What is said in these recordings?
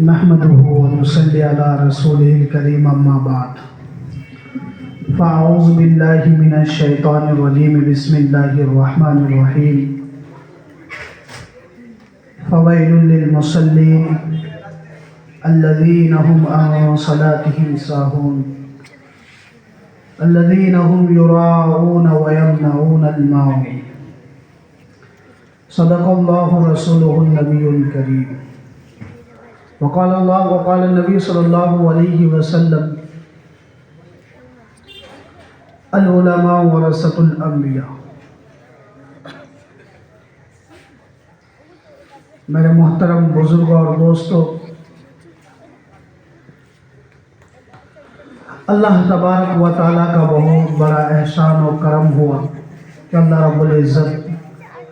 नहमदुहु व नुसल्ली अला रसूलिल करीम अम्मा बाद फ़अऊज़ु बिल्लाहि मिनश शैतानिर रजीम बिस्मिल्लाहिर रहमानिर रहीम फ़वैलुल लिल मुसल्लीन अल्लज़ीना हुम अन सलातिहिम साहून अल्लज़ीना हुम युराऊन व यमनऊनल माऊन सदक़ल्लाहु रसूलुहुन नबियुल करीम वक़ाल नबी सल्लल्लाहु अलैहि वसल्लम अल उलमा वरसतुल अंबिया। मेरे मोहतरम बुजुर्ग और दोस्तों, अल्लाह तबारक व तआला का बहुत बड़ा एहसान और करम हुआ कि अल्लाह रब्बुल इज़्ज़त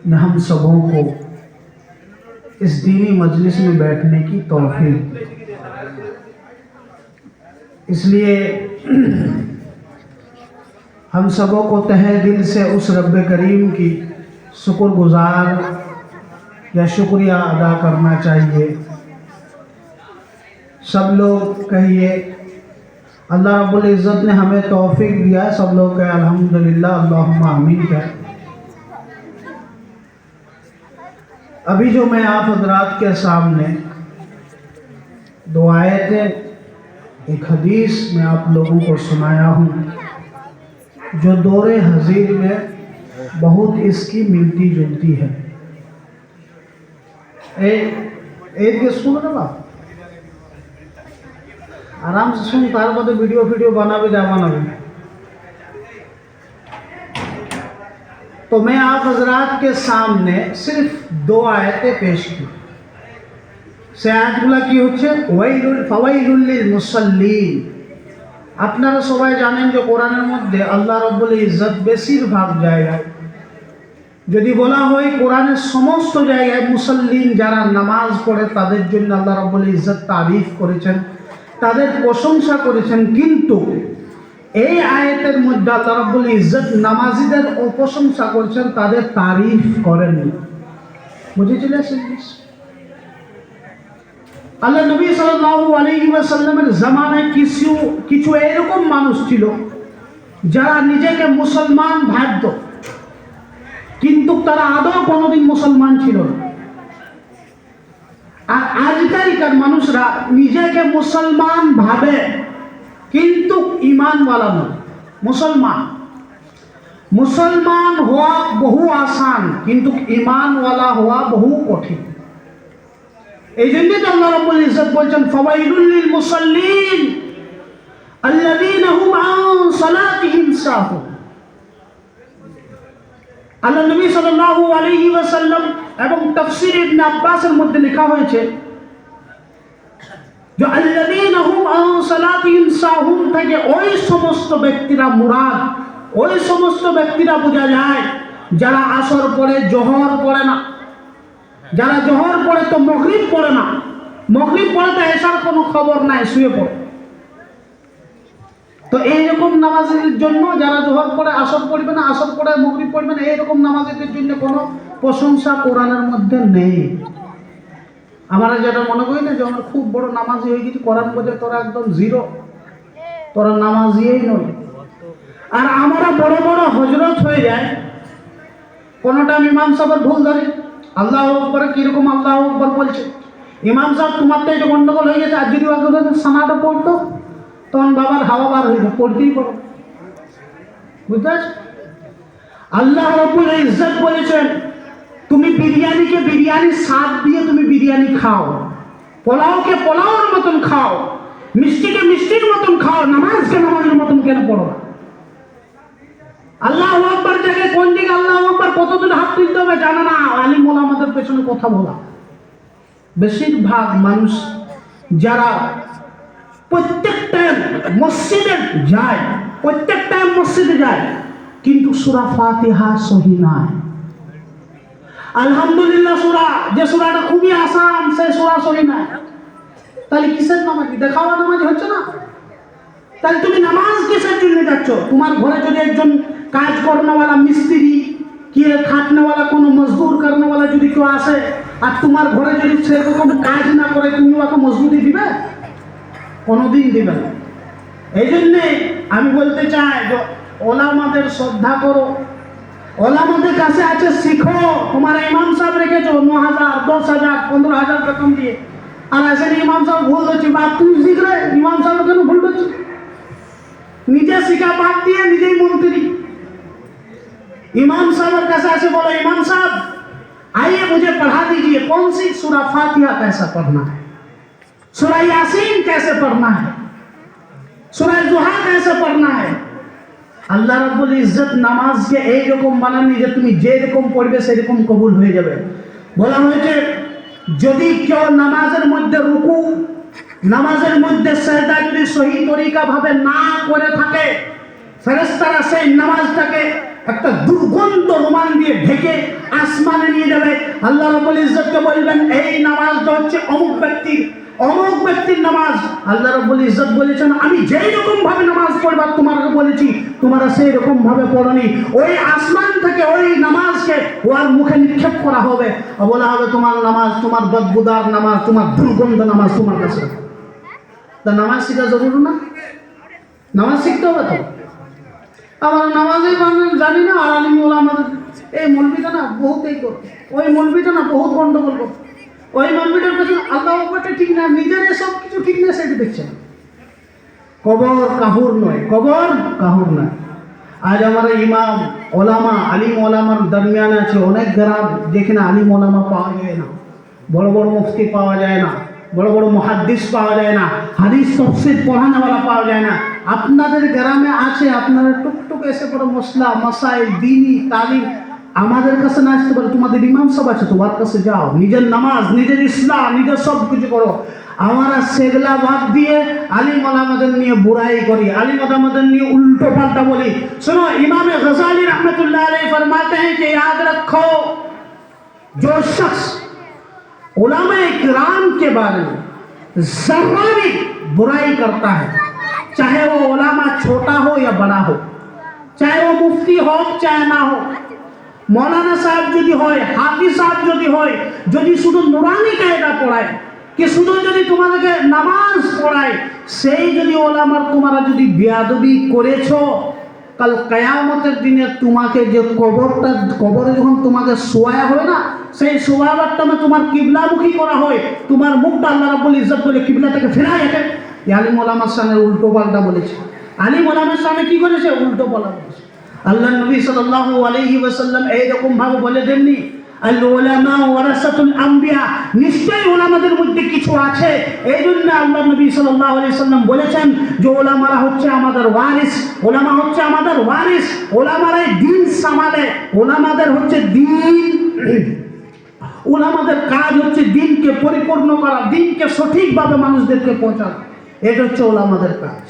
ने हम सबों को इस दीनी मजलिस में बैठने की तौफीक दी। इसलिए हम सबों को तहे दिल से उस रब्ब करीम की शुक्रगुजार या शुक्रिया अदा करना चाहिए। सब लोग कहिए अल्लाह रब्बुल इज़्ज़त ने हमें तौफीक दिया है। सब लोग कहे अल्हम्दुलिल्लाह, अल्लाहुम्मा आमीन कहे। अभी जो मैं आप हज़रात के सामने दो आयतें एक हदीस में आप लोगों को सुनाया हूँ, जो दौरे हज़ीर में बहुत इसकी मिलती जुलती है। एक सुन ना आराम से सुन, तार बाद वीडियो बनावे जावाना। तो मैं आप हज़रात के सामने सिर्फ दो आयतें पेश की। से आयतगुला की হচ্ছে ফাওয়াইলুল লিল মুসাল্লিন। আপনারা সবাই জানেন যে কোরআনের মধ্যে আল্লাহ রাব্বুল ইজ্জত বেশিরভাগ জায়গায় যদি বলা হয় কোরআনের সমস্ত জায়গায় মুসাল্লিন যারা নামাজ পড়ে তাদের জন্য আল্লাহ রাব্বুল ইজ্জত তারিফ করেছেন, তাদের প্রশংসা করেছেন। কিন্তু এই আয়াতের মধ্যে আল্লাহ রাব্বুল ইজ্জত নামাজীদের প্রশংসা করেছেন, তাদের তারিফ করেননি। বুঝেছিলে? আল্লাহ নবী সাল্লাল্লাহু আলাইহি ওয়াসাল্লামের জামানায় কিছু এরকম মানুষ ছিল যারা নিজেকে মুসলমান ভাবত, কিন্তু তারা আদৌ কোনোদিন মুসলমান ছিল না। আর আজকালকার মানুষরা নিজেকে মুসলমান ভাবে কিন্তু ইমানওয়ালা নয়। মুসলমান হওয়া বহু আসান, কিন্তু ইমানওয়ালা হওয়া বহু কঠিন। এই জন্যই তো আল্লাহ রাব্বুল ইজ্জত বলছেন ফাওয়াইলুল লিল মুসাল্লিন আল্লাযীনা হুম আন সালাতিহিম সাহুন। আল্লাহ নবী সাল্লাল্লাহু আলাইহি ওয়াসাল্লাম এবং তাফসীর ইবনে আব্বাসের মধ্যে লেখা হয়েছে যে আল্লাযীনা হুম আন সালাতিহিম সাহুন থেকে ওই সমস্ত ব্যক্তিরা মুরাদ, ওই সমস্ত ব্যক্তিরা বোঝা যায় যারা আসর পড়ে জোহর পড়ে না, যারা জোহর পড়ে তো মাগরিব পড়ে না, মাগরিব পড়ে তো এশার কোনো খবর নাই, শুয়ে পড়ে। তো এইরকম নামাজীদের জন্য যারা জোহর পড়ে আসর পড়বে না, আসর পড়ে মাগরিব পড়বে না, এইরকম নামাজীদের জন্য কোনো প্রশংসা কোরআনের মধ্যে নেই। আমরা যেটা মনে করি না যে আমরা খুব বড় নামাজি হয়ে গেছি, কোরআন বোঝে তোরা একদম জিরো, তোরা নামাজিই নয়। আর আমরা বড় বড় হজরত হয়ে যায়, কোনোটা ইমাম সাহেবের ভুল ধরে আল্লাহু আকবার, কিরকম আল্লাহু আকবার বলছে ইমাম সাহেব, তোমার তো এটা গন্ডগোল হয়ে গেছে। আর যদি সানাটা পড়তো তখন বাবার হাওয়া বার হয়ে যায়, পড়তেই পড়ো। বুঝতে পারছো? আল্লাহ রাব্বুল ইজ্জত বলেছেন তুমি বিরিয়ানিকে বিরিয়ানির স্বাদ দিয়ে তুমি বিরিয়ানি খাও, পোলাওকে পোলাওর মতন খাও, মিষ্টিকে মিষ্টির মতন খাও, নামাজকে নামাজের মতন কেন পড়ো না? আল্লাহু আকবার জায়গায় কোন দিকে আল্লাহু আকবার কতদূর হাত তুলতে হবে জানে না। আলিম ওলামাদের পেছনে কথা বলা। বেশিরভাগ মানুষ যারা প্রত্যেকটা মসজিদে যায়, কিন্তু সূরা ফাতিহা সহি নয়। আলহামদুলিল্লাহ সূরা, যে সূরাটা খুবই আসান, সেই সূরা সহি নয়। তাহলে কিসের নামাজি? দেখাওয়া নামাজি হচ্ছে না। তাহলে তুমি নামাজ কিসের জন্য যাচ্ছ? তোমার ঘরে যদি একজন কাজ কর্মওয়ালা মিস্ত্রি কি খাটনেওয়ালা কোনো মজদুর করনেওয়ালা যদি কেউ আসে আর তোমার ঘরে যদি সেরকম কাজ না করে, তুমি ওকে মজদুরি দিবে? কোনোদিন দিবে না। এই জন্যে আমি বলতে চাই যে ওলামাদের শ্রদ্ধা করো, ওলামাদের কাছে আছে শিখো। তোমার ইমাম সাহেব রেখেছো 9,000, 10,000, 15,000 বেতন দিয়ে, আর এসে ইমাম সাহেব ভুল হচ্ছে, বাপ তুই শিখ রে, ইমাম সাহেব কেন ভুল হচ্ছে? নিজে শিখা বাদ দিয়ে নিজেই মন্ত্রী। इमाम साहब कैसे ऐसे बोलो, इमाम साहब आइए मुझे पढ़ा दीजिए कौन सी सूरा फातिहा कैसा पढ़ना है, सूरा यासीन कैसे पढ़ना है, सूरा जुहा कैसे पढ़ना है। আল্লাহ রাব্বুল ইজ্জত নামাজকে এই রকম বানাননি যে তুমি যে রকম পড়বে সেরকম কবুল হয়ে যাবে। বলা হয়েছে যদি কেউ নামাজের মধ্যে রুকু, নামাজের মধ্যে সিজদা যদি সহি তরিকা ভাবে না করে থাকে, ফেরেশতারা সেই নামাজটাকে একটা দুর্গন্ধ রোমান দিয়ে ঢেকে আসমানে নিয়ে যাবে। আল্লাহ রাব্বুল ইজ্জতকে বলবেন এই নামাজটা হচ্ছে অমুক ব্যক্তির নামাজ। আল্লাহ রাব্বুল ইজ্জত বলেছেন আমি যেই রকম ভাবে নামাজ পড়বার তোমাকে বলেছি তোমরা সেই রকম ভাবে পড়নি। ওই আসমান থেকে ওই নামাজকে ওর মুখে নিক্ষেপ করা হবে, বলা হবে তোমার নামাজ, তোমার বদবুদার নামাজ, তোমার দুর্গন্ধ নামাজ তোমার কাছে। তা নামাজ শিখা জরুরি না? নামাজ শিখতে হবে তো। আমার নামাজই জানি না, আর আলিম ওলামাদের এই মৌলবিটা না বহুত এই করে, ওই মৌলবিটা না বহুত গন্ডগোল করে, ওই মৌলবিটার পেছনে আল্লাহ ব্যাপারটা ঠিক না, নিজের সব কিছু ঠিক না, সেটা দেখছে না। কবর কাহুর নয়, কবর কাহুর নয়। আজ আমার ইমাম ওলামা আলিম ওলামার দরমিয়ান আছে অনেক গ্রাম যেখানে আলিম ওলামা পাওয়া যায় না, বড় বড় মুফতি পাওয়া যায় না, বড় বড় মুহাদ্দিস পাওয়া যায় না, হাদিস তাফসীর পড়ানোওয়ালা পাওয়া যায় না। আপনাদের গ্রামে আছে, আপনারা টুকটুক এসে পড়ো মশলা মাসাইল দ্বীনি তালিম আমাদের কাছে না আসতে পারে, তোমাদের ইমাম সব আছে, তোমার কাছে যাও, নিজের নামাজ, নিজের ইসলাম, নিজের সব কিছু করো। আমরা সেগুলা বাদ দিয়ে আলিম ওলামাদের নিয়ে বুরাই করি, আলিম ওলামাদের নিয়ে উল্টো পাল্টা বলি। सुनो इमाम गजाली रहमतुल्लाह अलैह फरमाते हैं कि याद रखो जो शख्स उलमा किराम के बारे में जरा भी बुराई करता है, चाहे वो उलमा छोटा हो या बड़ा हो, चाहे वो मुफ्ती हो चाहे ना हो, मौलाना साहब যদি হয়, হাফিজ সাহেব যদি হয়, যদি শুধু নুরানি কায়দা পড়ায় কি শুধু যদি তোমাদেরকে নামাজ পড়ায়, সেই যদি ওলামার তোমরা যদি বেয়াদবি করেছো, কাল কিয়ামতের দিনে তোমাকে যে কবরে যখন তোমাকে শোয়া হয় না, সেই শোয়াবার টাইমে তোমার কিবলামুখী করা হয়, তোমার মুখটা আল্লাহ রাব্বুল ইজ্জত বলে কিবলা থেকে ফেরাই রাখে। আলিম ওলামার সামনে উল্টো পাল্টা বলেছে, আলিম ওলামার সামনে কি করেছে? উল্টো পাল্টা বলেছে। আল্লাহ নবী সাল্লাল্লাহু আলাইহি ওয়াসাল্লাম এইরকম ভাবে বলে দেননি আল উলামা ওয়ারাসাতুল আম্বিয়া, নিশ্চয়ই ওলামাদের মধ্যে কিছু আছে। এই জন্য আল্লাহ নবী সাল্লাল্লাহু আলাইহি ওয়াসাল্লাম বলেছেন যে ওলামারা হচ্ছে আমাদের ওয়ারিস, ওলামা হচ্ছে আমাদের ওয়ারিস, ওলামারাই দ্বীন সামালে, ওলামাদের হচ্ছে দ্বীন, ওলামাদের কাজ হচ্ছে দ্বীনকে পরিপূর্ণ করা, দ্বীনকে সঠিকভাবে মানুষদেরকে পৌঁছানো, এটা হচ্ছে ওলামাদের কাজ।